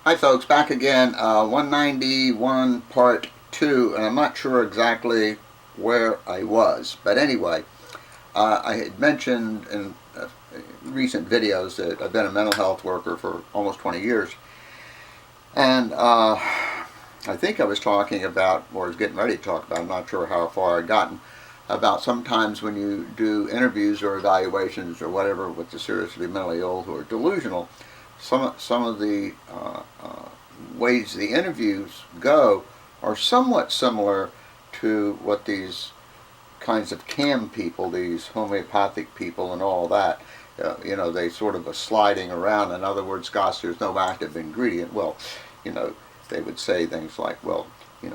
Hi folks, back again, 191 part 2, and I'm not sure exactly where I was, but anyway, I had mentioned in recent videos that I've been a mental health worker for almost 20 years, and I think I was talking about, or was getting ready to talk about, I'm not sure how far I'd gotten, about sometimes when you do interviews or evaluations or whatever with the seriously mentally ill who are delusional, some of the ways the interviews go are somewhat similar to what these kinds of CAM people, these homeopathic people and all that, they sort of are sliding around. In other words, gosh, there's no active ingredient. Well, they would say things like, well,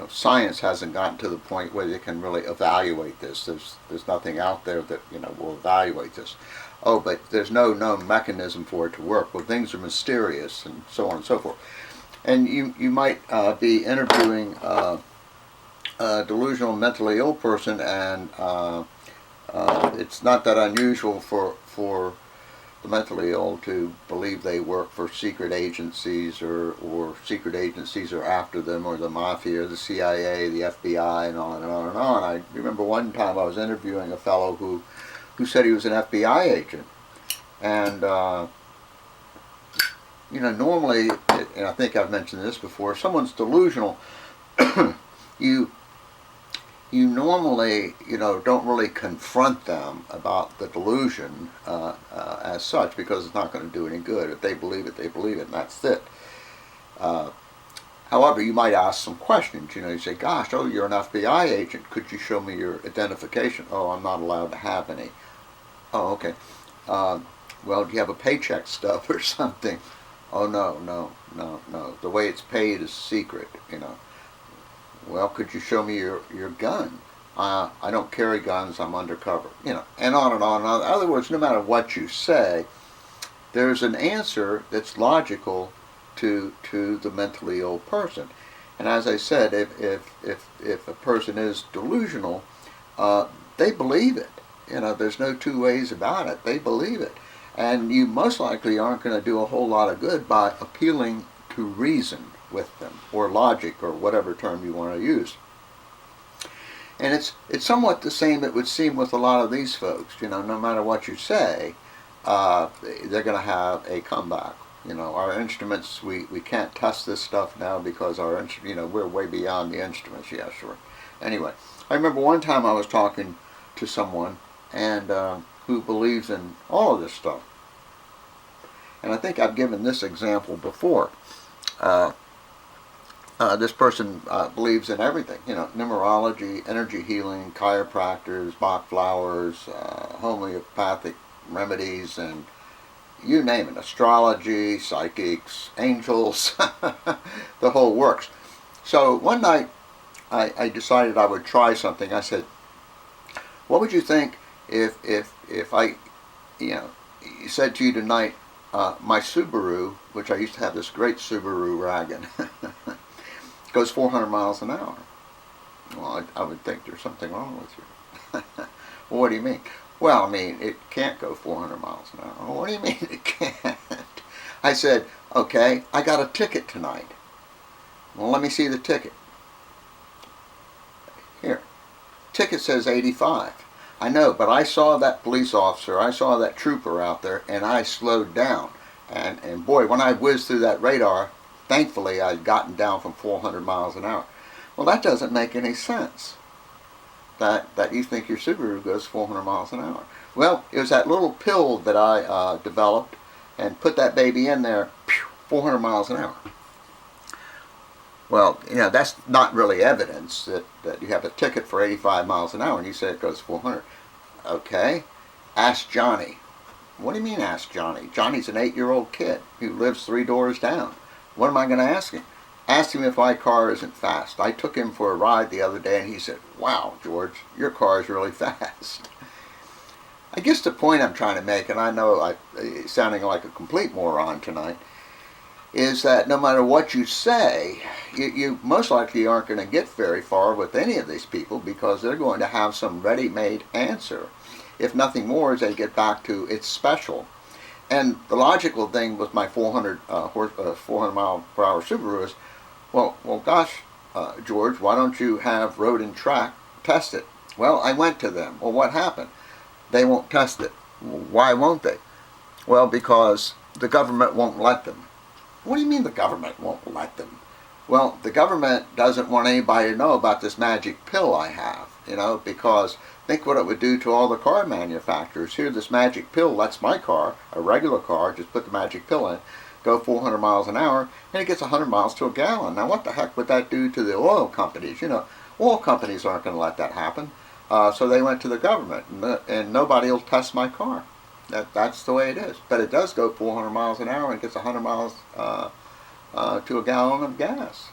science hasn't gotten to the point where they can really evaluate this. There's nothing out there that, will evaluate this. Oh, but there's no known mechanism for it to work. Well, things are mysterious, and so on and so forth. And you might be interviewing a delusional, mentally ill person, and it's not that unusual for the mentally ill to believe they work for secret agencies, or secret agencies are after them, or the mafia, or the CIA, the FBI, and on and on and on. I remember one time I was interviewing a fellow who said he was an FBI agent, and normally, and I think I've mentioned this before, if someone's delusional, you normally, don't really confront them about the delusion as such, because it's not going to do any good. If they believe it, and that's it. However, you might ask some questions. You say, gosh, oh, you're an FBI agent. Could you show me your identification? Oh, I'm not allowed to have any. Oh, okay. Well, do you have a paycheck stub or something? Oh, no. The way it's paid is secret, Well, could you show me your gun? I don't carry guns, I'm undercover, and on and on and on. In other words, no matter what you say, there's an answer that's logical to the mentally ill person. And as I said, if a person is delusional, they believe it. There's no two ways about it. They believe it. And you most likely aren't going to do a whole lot of good by appealing to reason with them, or logic, or whatever term you want to use. And it's somewhat the same, it would seem, with a lot of these folks. No matter what you say, they're going to have a comeback. Our instruments, we can't test this stuff now because we're way beyond the instruments. Yeah, sure. Anyway, I remember one time I was talking to someone and who believes in all of this stuff. And I think I've given this example before. This person believes in everything, numerology, energy healing, chiropractors, Bach flowers, homeopathic remedies, and you name it, astrology, psychics, angels, the whole works. So one night I decided I would try something. I said, what would you think if I, said to you tonight, my Subaru, which I used to have this great Subaru wagon, goes 400 miles an hour. Well, I would think there's something wrong with you. Well, what do you mean? Well, I mean, it can't go 400 miles an hour. Well, what do you mean it can't? I said, okay, I got a ticket tonight. Well, let me see the ticket. Here. Ticket says 85. I know, but I saw that police officer, I saw that trooper out there, and I slowed down. And boy, when I whizzed through that radar, thankfully I'd gotten down from 400 miles an hour. Well, that doesn't make any sense, that you think your Subaru goes 400 miles an hour. Well, it was that little pill that I developed, and put that baby in there, 400 miles an hour. Well, that's not really evidence that you have a ticket for 85 miles an hour and you say it goes 400. Okay, ask Johnny. What do you mean ask Johnny? Johnny's an 8-year-old kid who lives 3 doors down. What am I going to ask him? Ask him if my car isn't fast. I took him for a ride the other day and he said, wow, George, your car is really fast. I guess the point I'm trying to make, and I know I'm sounding like a complete moron tonight, is that no matter what you say, you most likely aren't going to get very far with any of these people, because they're going to have some ready-made answer. If nothing more, as they get back to it's special. And the logical thing with my 400 mile per hour Subaru is, well, gosh, George, why don't you have Road and Track test it? Well, I went to them. Well, what happened? They won't test it. Why won't they? Well, because the government won't let them. What do you mean the government won't let them? Well, the government doesn't want anybody to know about this magic pill I have, because think what it would do to all the car manufacturers. Here, this magic pill lets my car, a regular car, just put the magic pill in, go 400 miles an hour, and it gets 100 miles to a gallon. Now, what the heck would that do to the oil companies? Oil companies aren't going to let that happen. So they went to the government, and nobody will test my car. That's the way it is. But it does go 400 miles an hour and gets 100 miles to a gallon of gas.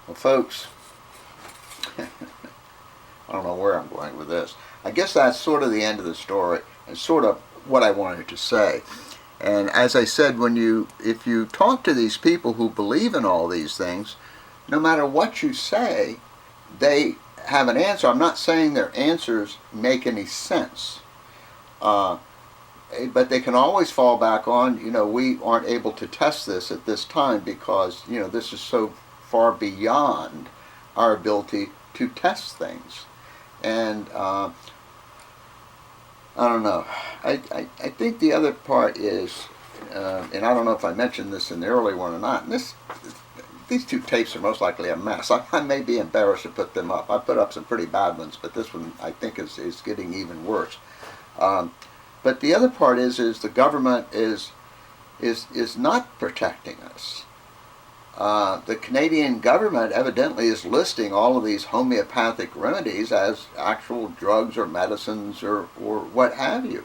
Well, folks, I don't know where I'm going with this. I guess that's sort of the end of the story and sort of what I wanted to say. And as I said, if you talk to these people who believe in all these things, no matter what you say, they have an answer. I'm not saying their answers make any sense. But they can always fall back on, we aren't able to test this at this time because, this is so far beyond our ability to test things. And I don't know. I think the other part is, and I don't know if I mentioned this in the early one or not, and these two tapes are most likely a mess. I may be embarrassed to put them up. I put up some pretty bad ones, but this one I think is getting even worse. But the other part is the government is not protecting us. The Canadian government evidently is listing all of these homeopathic remedies as actual drugs or medicines or what have you.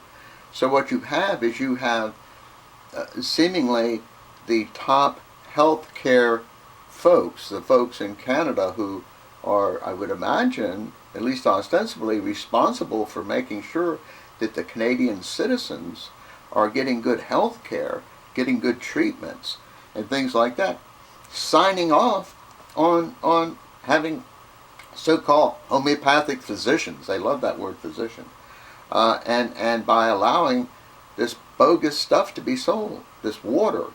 So what you have is seemingly the top healthcare folks, the folks in Canada who are, I would imagine, at least ostensibly, responsible for making sure that the Canadian citizens are getting good health care, getting good treatments, and things like that, signing off on having so-called homeopathic physicians. They love that word physician. And by allowing this bogus stuff to be sold, this water,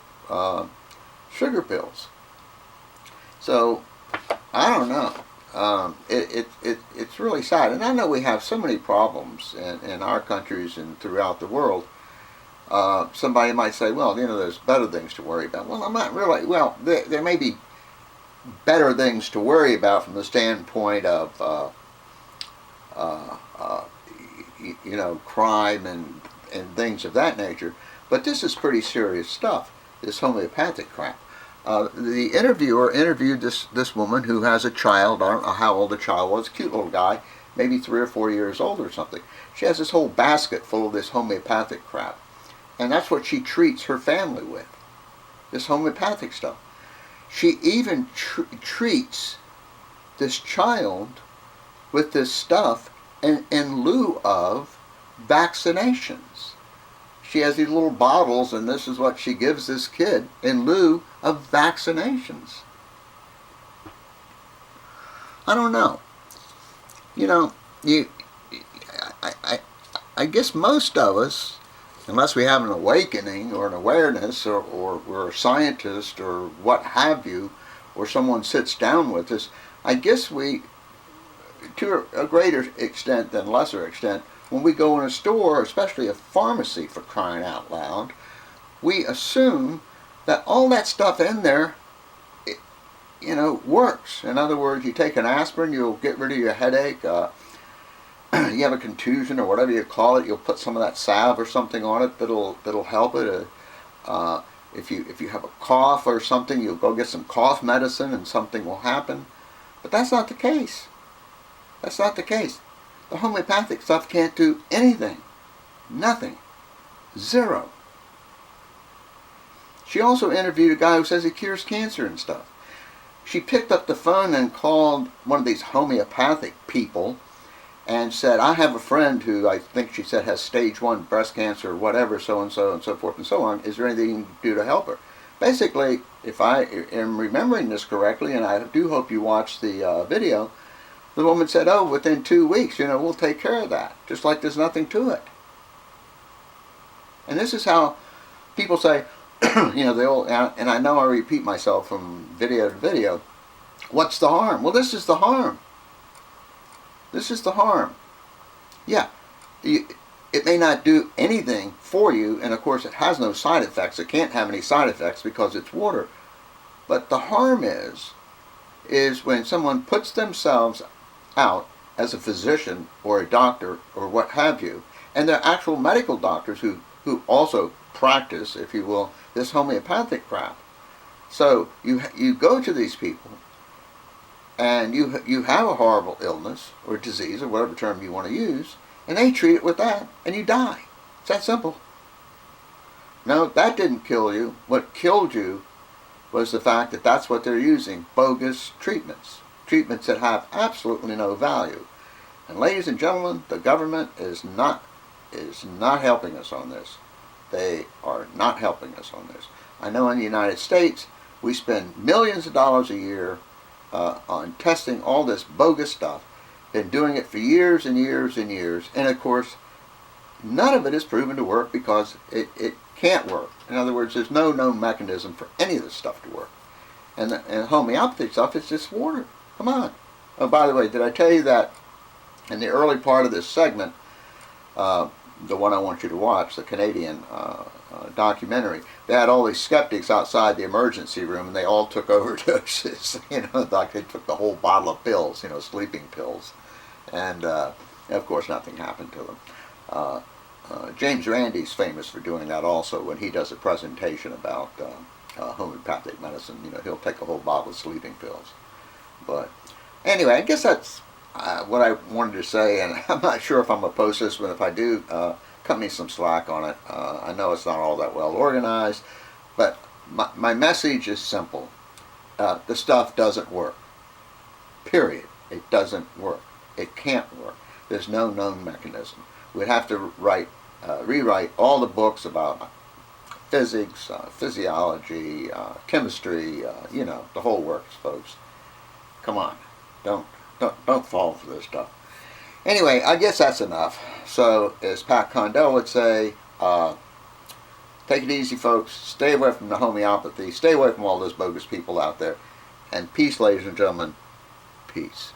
sugar pills. So, I don't know. It's really sad. And I know we have so many problems in our countries and throughout the world. Somebody might say, well, there's better things to worry about. Well, I'm not really. Well, there may be better things to worry about from the standpoint of, crime and things of that nature. But this is pretty serious stuff, this homeopathic crap. The interviewer interviewed this woman who has a child. I don't know how old the child was. Cute little guy, maybe 3 or 4 years old or something. She has this whole basket full of this homeopathic crap. And that's what she treats her family with, this homeopathic stuff. She even treats this child with this stuff in lieu of vaccinations. She has these little bottles, and this is what she gives this kid in lieu of vaccinations. I don't know. I guess most of us, unless we have an awakening or an awareness or we're a scientist or what have you, or someone sits down with us, I guess we, to a greater extent than lesser extent, when we go in a store, especially a pharmacy for crying out loud, we assume that all that stuff in there, works. In other words, you take an aspirin, you'll get rid of your headache. You have a contusion or whatever you call it, you'll put some of that salve or something on it that'll help it. If you have a cough or something, you'll go get some cough medicine and something will happen. But that's not the case. That's not the case. The homeopathic stuff can't do anything. Nothing. Zero. She also interviewed a guy who says he cures cancer and stuff. She picked up the phone and called one of these homeopathic people and said, I have a friend who I think she said has stage 1 breast cancer or whatever, so and so forth and so on. Is there anything you can do to help her? Basically, if I am remembering this correctly, and I do hope you watch the video, The woman said, oh, within 2 weeks, we'll take care of that. Just like there's nothing to it. And this is how people say, they all, and I know I repeat myself from video to video, what's the harm? Well, this is the harm. This is the harm. Yeah, it may not do anything for you, and of course it has no side effects. It can't have any side effects because it's water. But the harm is when someone puts themselves out as a physician or a doctor or what have you, and they're actual medical doctors who also practice, if you will, this homeopathic crap. So you go to these people, and you have a horrible illness or disease or whatever term you want to use, and they treat it with that, and you die. It's that simple. No, that didn't kill you. What killed you was the fact that that's what they're using, bogus treatments. Treatments that have absolutely no value. And ladies and gentlemen, the government is not helping us on this. They are not helping us on this. I know in the United States, we spend millions of dollars a year on testing all this bogus stuff. Been doing it for years and years and years. And of course, none of it is proven to work because it can't work. In other words, there's no known mechanism for any of this stuff to work. And homeopathic stuff is just water. Come on. Oh, by the way, did I tell you that in the early part of this segment, the one I want you to watch, the Canadian documentary, they had all these skeptics outside the emergency room, and they all took overdoses. Like they took the whole bottle of pills, sleeping pills. And of course, nothing happened to them. James Randi's famous for doing that also when he does a presentation about homeopathic medicine. He'll take a whole bottle of sleeping pills. But anyway, I guess that's what I wanted to say, and I'm not sure if I'm going to post this, but if I do, cut me some slack on it. I know it's not all that well organized, but my message is simple. The stuff doesn't work. Period. It doesn't work. It can't work. There's no known mechanism. We'd have to rewrite all the books about physics, physiology, chemistry, the whole works, folks. Come on. Don't fall for this stuff. Anyway, I guess that's enough. So, as Pat Condell would say, take it easy, folks. Stay away from the homeopathy. Stay away from all those bogus people out there. And peace, ladies and gentlemen. Peace.